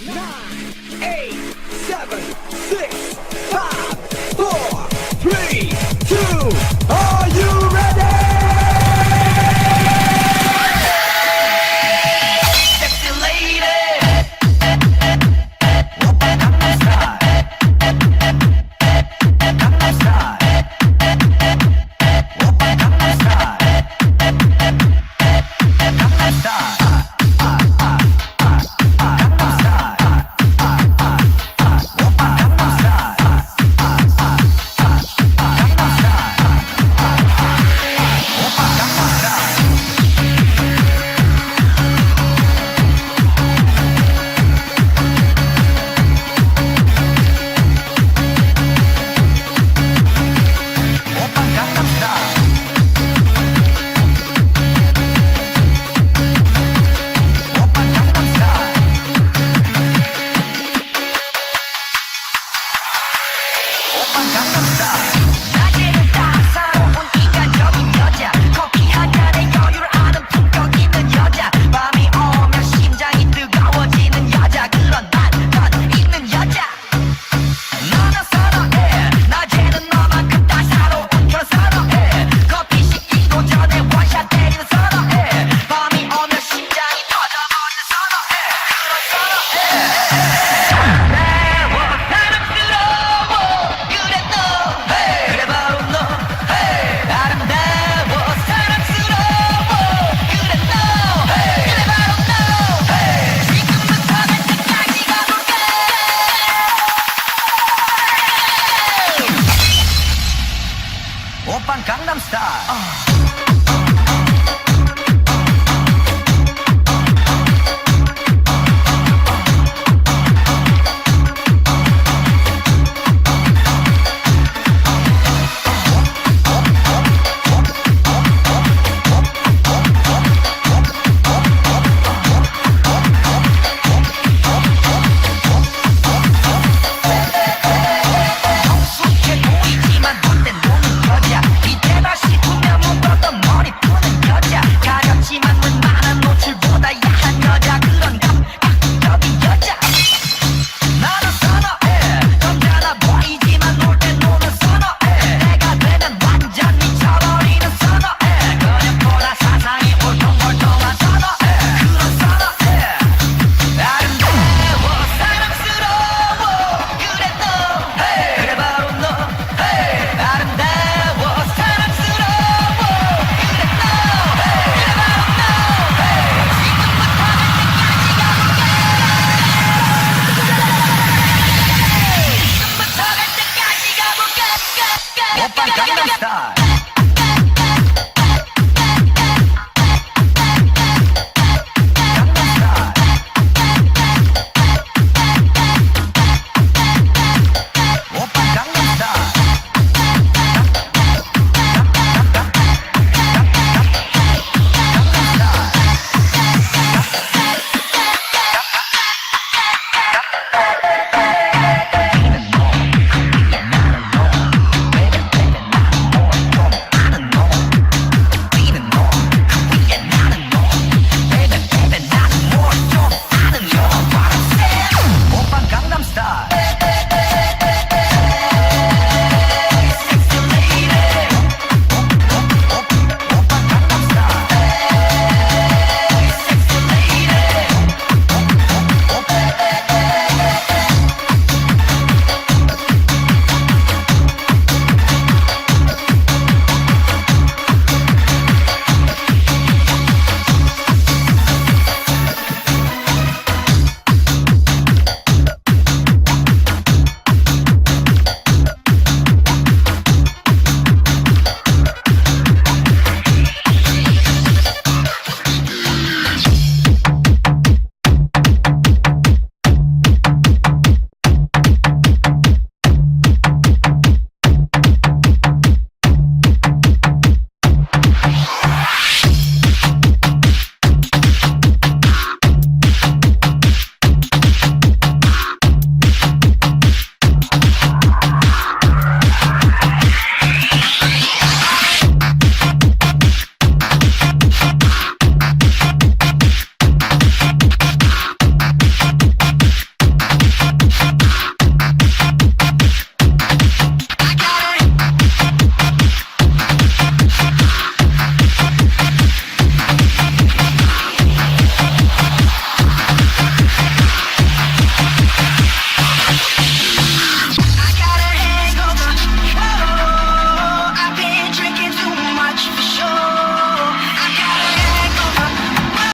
9, 8, 7, 6, 5, 4, 3, 2, are you ready? Sexy lady, 오빠 강남 스타일, 강남 스타일, 오빠 강남 스타일, 강남 스타일. 낮에는 따사로운 인간적인 여자 커피 한 잔에 여유를 아는 품격 있는 여자 밤이 오면 심장이 뜨거워지는 여자 그런 난 있는 여자 너는 선호해 낮에는 너만큼 따사로운 그런 선호해 커피 식기도 전에 원샷 때리는 선호해 밤이 오면 심장이 터져버리는 선호해 그런 선호해 오빤 강남 스타일. 오빤 강남 스타일.